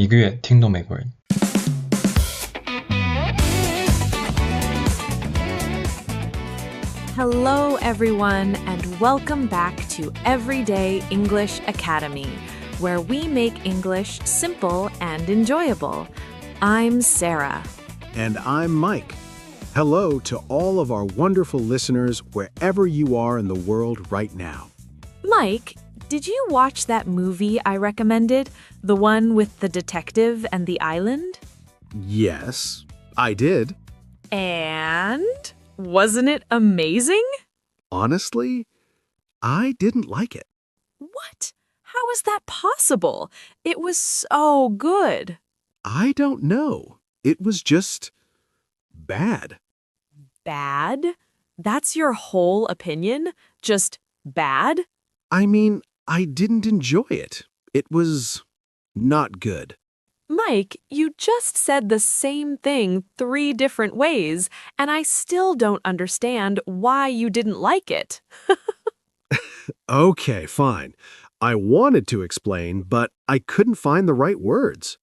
1个月听懂美国人。Hello, everyone, and welcome back to Everyday English Academy, where we make English simple and enjoyable. I'm Sarah. And I'm Mike. Hello to all of our wonderful listeners wherever you are in the world right now. Mike, did you watch that movie I recommended? The one with the detective and the island? Yes, I did. And wasn't it amazing? Honestly, I didn't like it. What? How is that possible? It was so good. I don't know. It was just bad. Bad? That's your whole opinion? Just bad? I mean, I didn't enjoy it. It was not good. Mike, you just said the same thing 3 different ways, and I still don't understand why you didn't like it. Okay, fine. I wanted to explain, but I couldn't find the right words.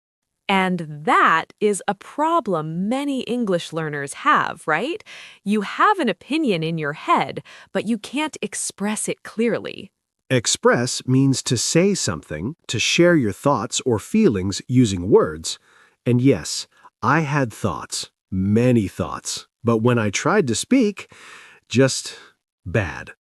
And that is a problem many English learners have, right? You have an opinion in your head, but you can't express it clearly. Express means to say something, to share your thoughts or feelings using words. And yes, I had thoughts, many thoughts. But when I tried to speak, just bad.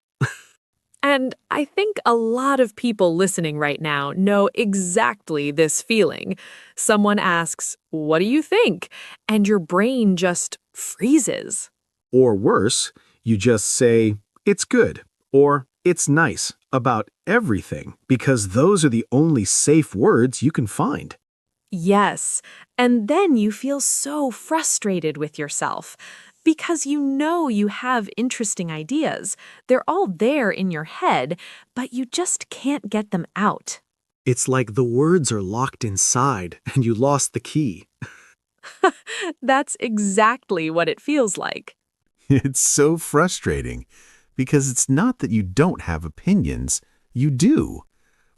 And I think a lot of people listening right now know exactly this feeling. Someone asks, "What do you think?" And your brain just freezes. Or worse, you just say, "It's good," or "It's nice," about everything, because those are the only safe words you can find. Yes, and then you feel so frustrated with yourself because you know you have interesting ideas. They're all there in your head, but you just can't get them out. It's like the words are locked inside and you lost the key. That's exactly what it feels like. It's so frustrating because it's not that you don't have opinions, you do.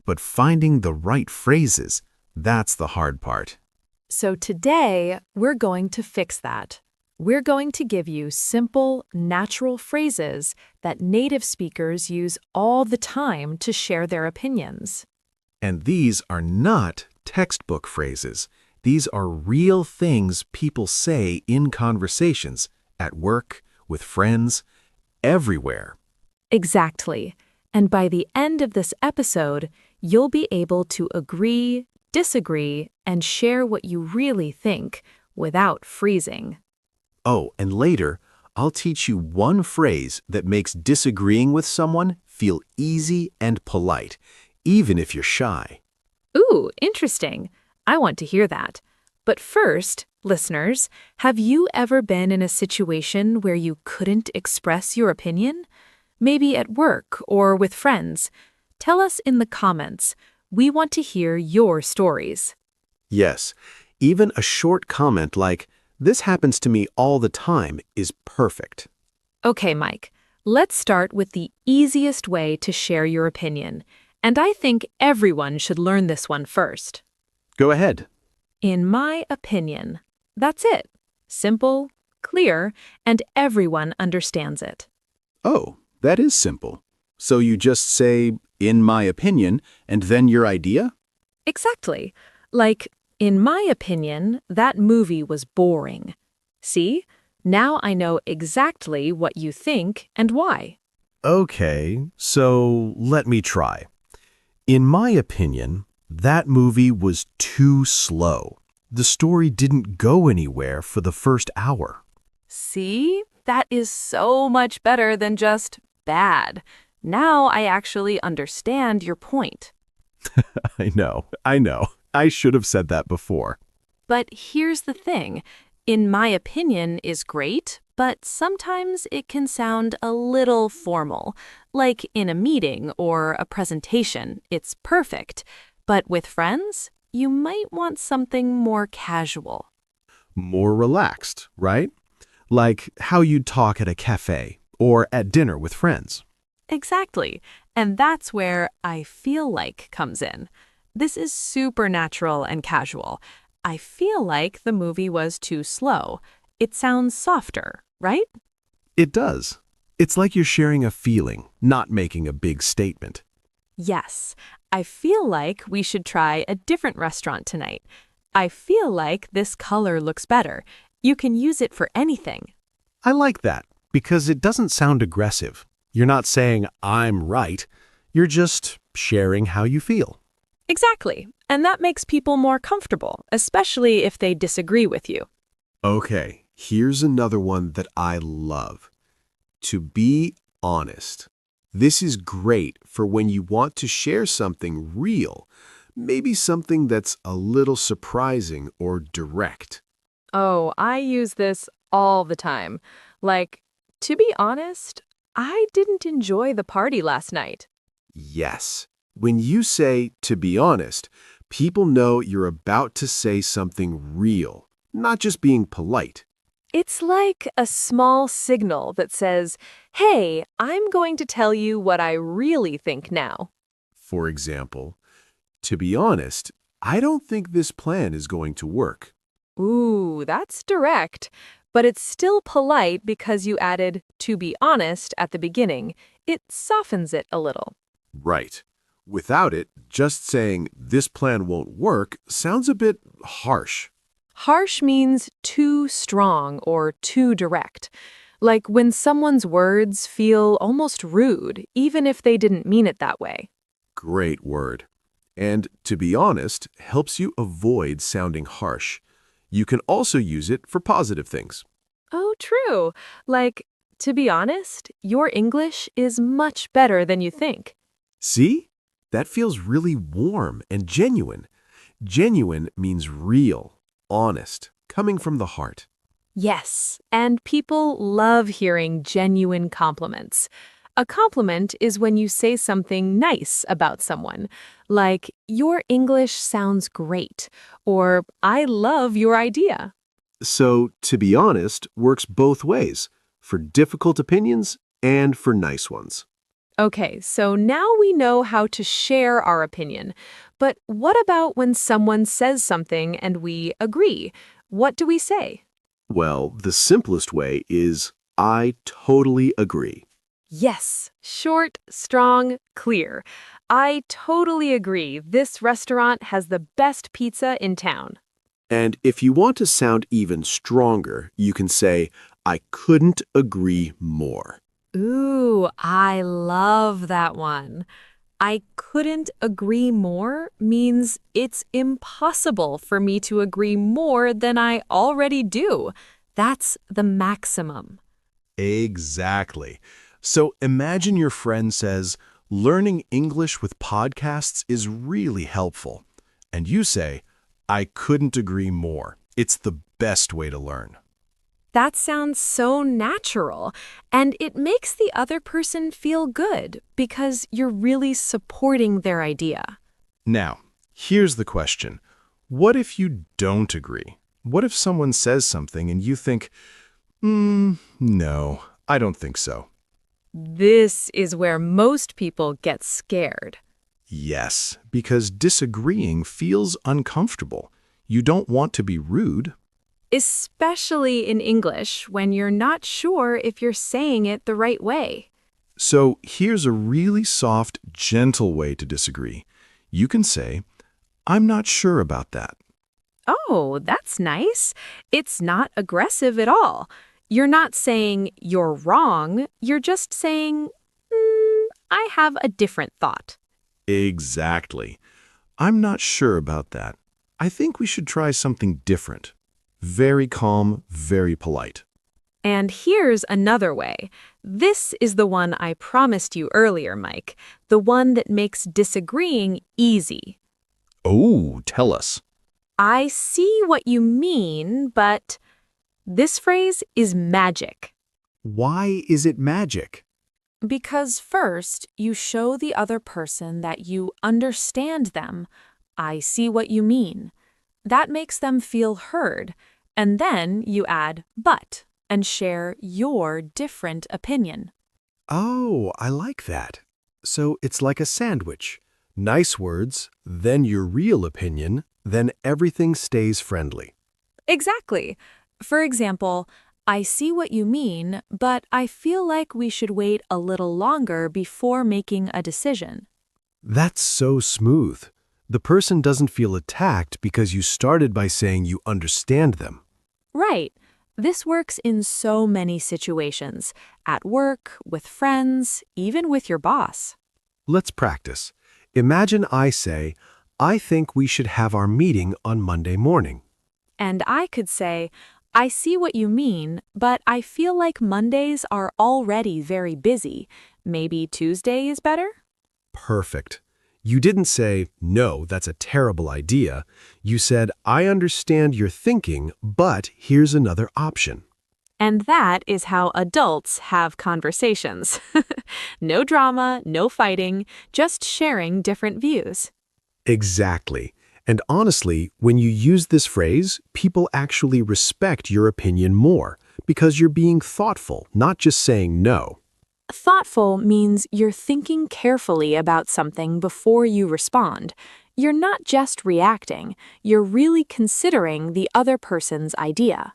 But finding the right phrases, that's the hard part. So today, we're going to fix that. We're going to give you simple, natural phrases that native speakers use all the time to share their opinions. And these are not textbook phrases. These are real things people say in conversations, at work, with friends, everywhere. Exactly. And by the end of this episode, you'll be able to agree, disagree, and share what you really think without freezing. Oh, and later, I'll teach you one phrase that makes disagreeing with someone feel easy and polite, even if you're shy. Ooh, interesting. I want to hear that. But first, listeners, have you ever been in a situation where you couldn't express your opinion? Maybe at work or with friends. Tell us in the comments. We want to hear your stories. Yes, even a short comment like, "This happens to me all the time," is perfect. Okay, Mike, let's start with the easiest way to share your opinion. And I think everyone should learn this one first. Go ahead. In my opinion. That's it. Simple, clear, and everyone understands it. Oh, that is simple. So you just say, "In my opinion," and then your idea? Exactly. Like, in my opinion, that movie was boring. See? Now I know exactly what you think and why. Okay, so let me try. In my opinion, that movie was too slow. The story didn't go anywhere for the first hour. See? That is so much better than just bad. Now I actually understand your point. I know. I should have said that before. But here's the thing. In my opinion is great, but sometimes it can sound a little formal. Like in a meeting or a presentation, it's perfect. But with friends, you might want something more casual. More relaxed, right? Like how you'd talk at a cafe or at dinner with friends. Exactly. And that's where I feel like comes in. This is super natural and casual. I feel like the movie was too slow. It sounds softer, right? It does. It's like you're sharing a feeling, not making a big statement. Yes, I feel like we should try a different restaurant tonight. I feel like this color looks better. You can use it for anything. I like that because it doesn't sound aggressive. You're not saying, I'm right. You're just sharing how you feel. Exactly, and that makes people more comfortable, especially if they disagree with you. Okay, here's another one that I love. To be honest. This is great for when you want to share something real, maybe something that's a little surprising or direct. Oh, I use this all the time. Like, to be honest, I didn't enjoy the party last night. Yes. When you say, to be honest, people know you're about to say something real, not just being polite. It's like a small signal that says, hey, I'm going to tell you what I really think now. For example, to be honest, I don't think this plan is going to work. Ooh, that's direct. But it's still polite because you added to be honest at the beginning. It softens it a little. Right. Without it, just saying this plan won't work sounds a bit harsh. Harsh means too strong or too direct. Like when someone's words feel almost rude, even if they didn't mean it that way. Great word. And to be honest, helps you avoid sounding harsh. You can also use it for positive things. Oh, true. Like, to be honest, your English is much better than you think. See? That feels really warm and genuine. Genuine means real, honest, coming from the heart. Yes, and people love hearing genuine compliments. A compliment is when you say something nice about someone, like, your English sounds great, or I love your idea. So, to be honest, works both ways, for difficult opinions and for nice ones. Okay, so now we know how to share our opinion. But what about when someone says something and we agree? What do we say? Well, the simplest way is, I totally agree. Yes, short, strong, clear. I totally agree. This restaurant has the best pizza in town. And if you want to sound even stronger, you can say, I couldn't agree more. Ooh, I love that one. I couldn't agree more means it's impossible for me to agree more than I already do. That's the maximum. Exactly. So imagine your friend says, learning English with podcasts is really helpful. And you say, I couldn't agree more. It's the best way to learn. That sounds so natural, and it makes the other person feel good because you're really supporting their idea. Now, here's the question. What if you don't agree? What if someone says something and you think, no, I don't think so. This is where most people get scared. Yes, because disagreeing feels uncomfortable. You don't want to be rude. Especially in English when you're not sure if you're saying it the right way. So here's a really soft, gentle way to disagree. You can say, I'm not sure about that. Oh, that's nice. It's not aggressive at all. You're not saying you're wrong. You're just saying, I have a different thought. Exactly. I'm not sure about that. I think we should try something different. Very calm, very polite. And here's another way. This is the one I promised you earlier, Mike. The one that makes disagreeing easy. Oh, tell us. I see what you mean, but this phrase is magic. Why is it magic? Because first, you show the other person that you understand them. I see what you mean. That makes them feel heard. And then you add but and share your different opinion. Oh, I like that. So it's like a sandwich. Nice words, then your real opinion, then everything stays friendly. Exactly. For example, I see what you mean, but I feel like we should wait a little longer before making a decision. That's so smooth. The person doesn't feel attacked because you started by saying you understand them. Right. This works in so many situations, at work, with friends, even with your boss. Let's practice. Imagine I say, I think we should have our meeting on Monday morning. And I could say, I see what you mean, but I feel like Mondays are already very busy. Maybe Tuesday is better? Perfect. You didn't say, no, that's a terrible idea. You said, I understand your thinking, but here's another option. And that is how adults have conversations. No drama, no fighting, just sharing different views. Exactly. And honestly, when you use this phrase, people actually respect your opinion more because you're being thoughtful, not just saying no. Thoughtful means you're thinking carefully about something before you respond. You're not just reacting, you're really considering the other person's idea.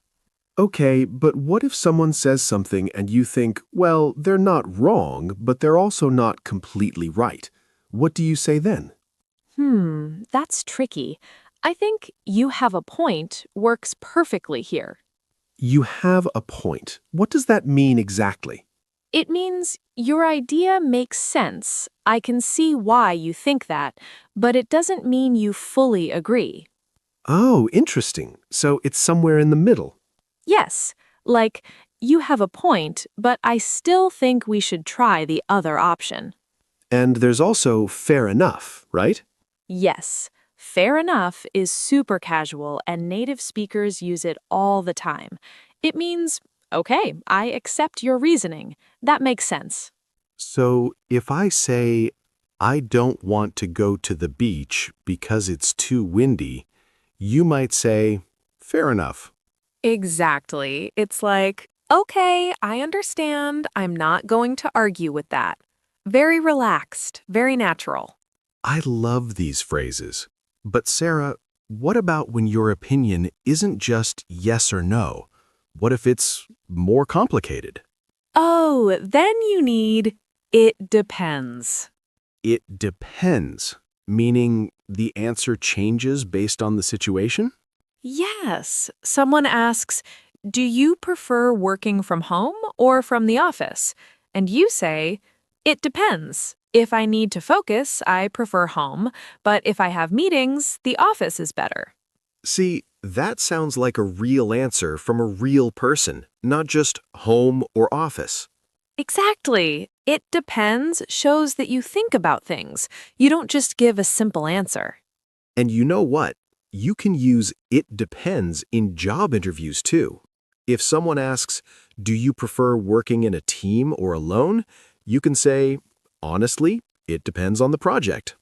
Okay, but what if someone says something and you think, well, they're not wrong, but they're also not completely right? What do you say then? That's tricky. I think you have a point works perfectly here. You have a point. What does that mean exactly? It means your idea makes sense. I can see why you think that, but it doesn't mean you fully agree. Oh, interesting. So it's somewhere in the middle. Yes, like, you have a point, but I still think we should try the other option. And there's also fair enough, right? Yes, fair enough is super casual and native speakers use it all the time. It means, okay, I accept your reasoning. That makes sense. So if I say, I don't want to go to the beach because it's too windy, you might say, fair enough. Exactly. It's like, okay, I understand. I'm not going to argue with that. Very relaxed, very natural. I love these phrases. But Sarah, what about when your opinion isn't just yes or no? What if it's more complicated? Oh, then you need it depends. It depends, meaning the answer changes based on the situation? Yes. Someone asks, do you prefer working from home or from the office? And you say, it depends. If I need to focus, I prefer home, but if I have meetings, the office is better. See, that sounds like a real answer from a real person, not just home or office. Exactly. It depends shows that you think about things. You don't just give a simple answer. And you know what? You can use it depends in job interviews too. If someone asks, do you prefer working in a team or alone? You can say, honestly, it depends on the project.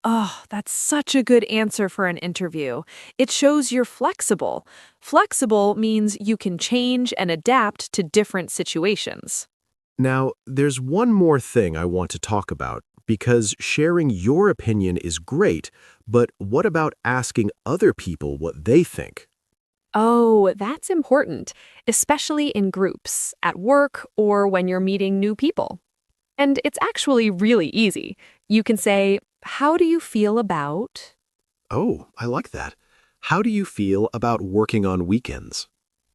Oh, that's such a good answer for an interview. It shows you're flexible. Flexible means you can change and adapt to different situations. Now, there's one more thing I want to talk about, because sharing your opinion is great, but what about asking other people what they think? Oh, that's important, especially in groups, at work, or when you're meeting new people. And it's actually really easy. You can say, how do you feel about? Oh, I like that. How do you feel about working on weekends?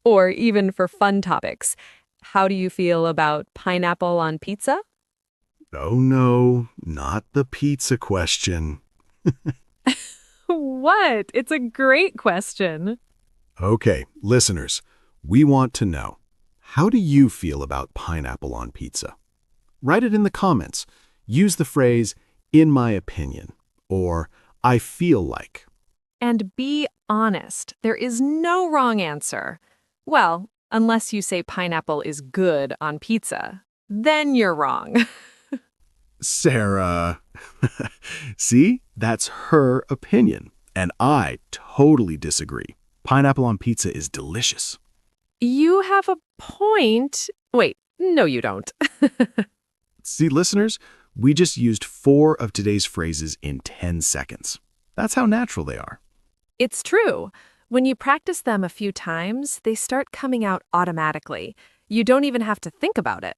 Or even for fun topics, how do you feel about pineapple on pizza? Oh no, not the pizza question. What? It's a great question. Okay, listeners, we want to know, how do you feel about pineapple on pizza? Write it in the comments. Use the phrase, in my opinion, or I feel like. And be honest. There is no wrong answer. Well, unless you say pineapple is good on pizza. Then you're wrong. Sarah. See, that's her opinion, and I totally disagree. Pineapple on pizza is delicious. You have a point. Wait, no, you don't. See, listeners, We just used 4 of today's phrases in 10 seconds. That's how natural they are. It's true. When you practice them a few times, they start coming out automatically. You don't even have to think about it.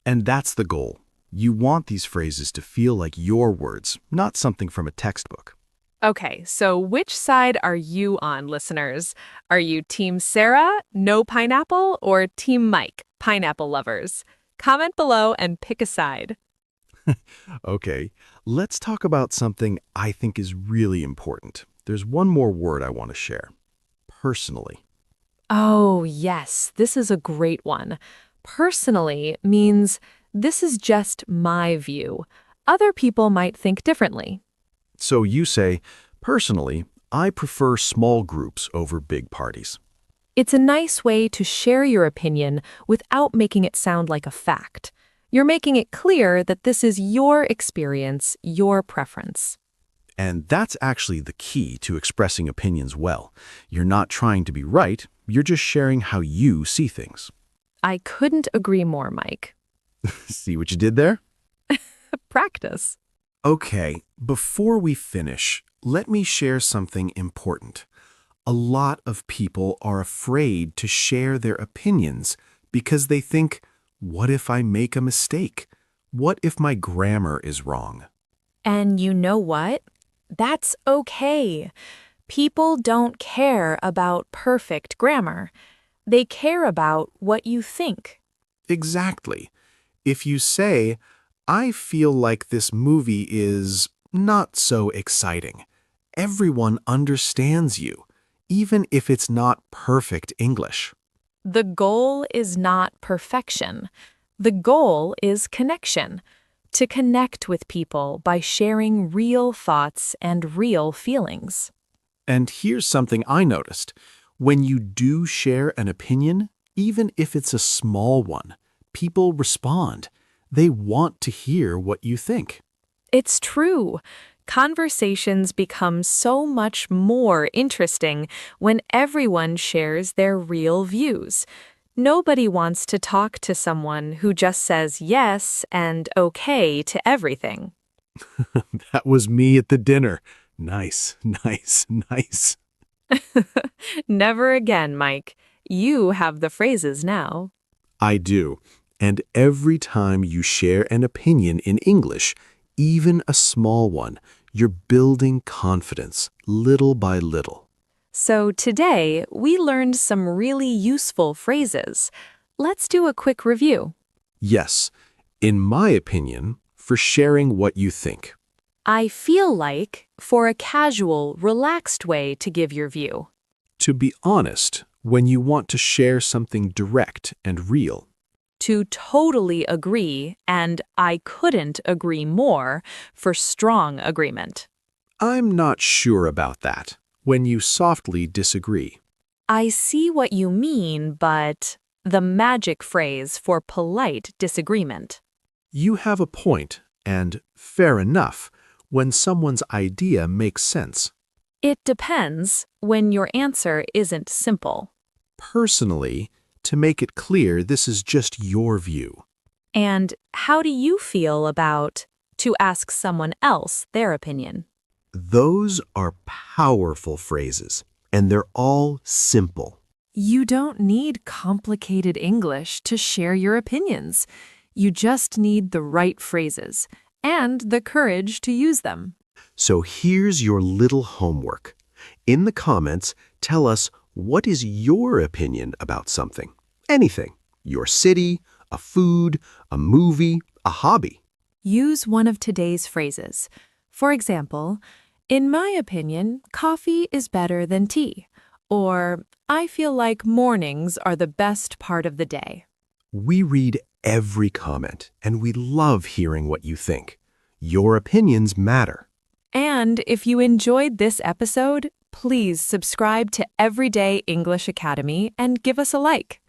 And that's the goal. You want these phrases to feel like your words, not something from a textbook. Okay, so which side are you on, listeners? Are you Team Sarah, no pineapple, or Team Mike, pineapple lovers? Comment below and pick a side. Okay, let's talk about something I think is really important. There's one more word I want to share. Personally. Oh, yes, this is a great one. Personally means this is just my view. Other people might think differently. So you say, personally, I prefer small groups over big parties. It's a nice way to share your opinion without making it sound like a fact. You're making it clear that this is your experience, your preference. And that's actually the key to expressing opinions well. You're not trying to be right, you're just sharing how you see things. I couldn't agree more, Mike. See what you did there? Practice. Okay, before we finish, let me share something important. A lot of people are afraid to share their opinions because they think, what if I make a mistake? What if my grammar is wrong? And you know what? That's okay. People don't care about perfect grammar. They care about what you think. Exactly. If you say, I feel like this movie is not so exciting, everyone understands you, even if it's not perfect English. The goal is not perfection. The goal is connection. To connect with people by sharing real thoughts and real feelings. And here's something I noticed. When you do share an opinion, even if it's a small one, people respond. They want to hear what you think. It's true. Conversations become so much more interesting when everyone shares their real views. Nobody wants to talk to someone who just says yes and okay to everything. That was me at the dinner. Nice, nice, nice. Never again, Mike. You have the phrases now. I do. And every time you share an opinion in English, even a small one, you're building confidence little by little. So today, we learned some really useful phrases. Let's do a quick review. Yes, in my opinion, for sharing what you think. I feel like, for a casual, relaxed way to give your view. To be honest, when you want to share something direct and real. To totally agree and I couldn't agree more for strong agreement. I'm not sure about that. When you softly disagree. I see what you mean, but the magic phrase for polite disagreement. You have a point, and fair enough, when someone's idea makes sense. It depends when your answer isn't simple. Personally, to make it clear this is just your view. And how do you feel about to ask someone else their opinion? Those are powerful phrases, and they're all simple. You don't need complicated English to share your opinions. You just need the right phrases and the courage to use them. So here's your little homework. In the comments, tell us what is your opinion about something. Anything. Your city, a food, a movie, a hobby. Use one of today's phrases. For example, in my opinion, coffee is better than tea. Or, I feel like mornings are the best part of the day. We read every comment, and we love hearing what you think. Your opinions matter. And if you enjoyed this episode, please subscribe to Everyday English Academy and give us a like.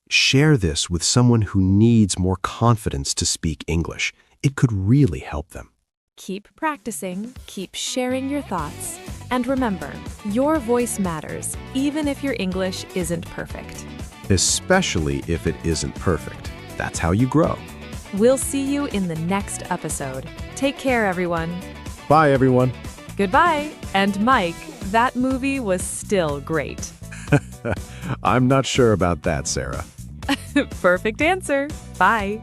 Share this with someone who needs more confidence to speak English. It could really help them. Keep practicing, keep sharing your thoughts, and remember, your voice matters, even if your English isn't perfect. Especially if it isn't perfect. That's how you grow. We'll see you in the next episode. Take care, everyone. Bye, everyone. Goodbye. And Mike, that movie was still great. I'm not sure about that, Sarah. Perfect answer. Bye.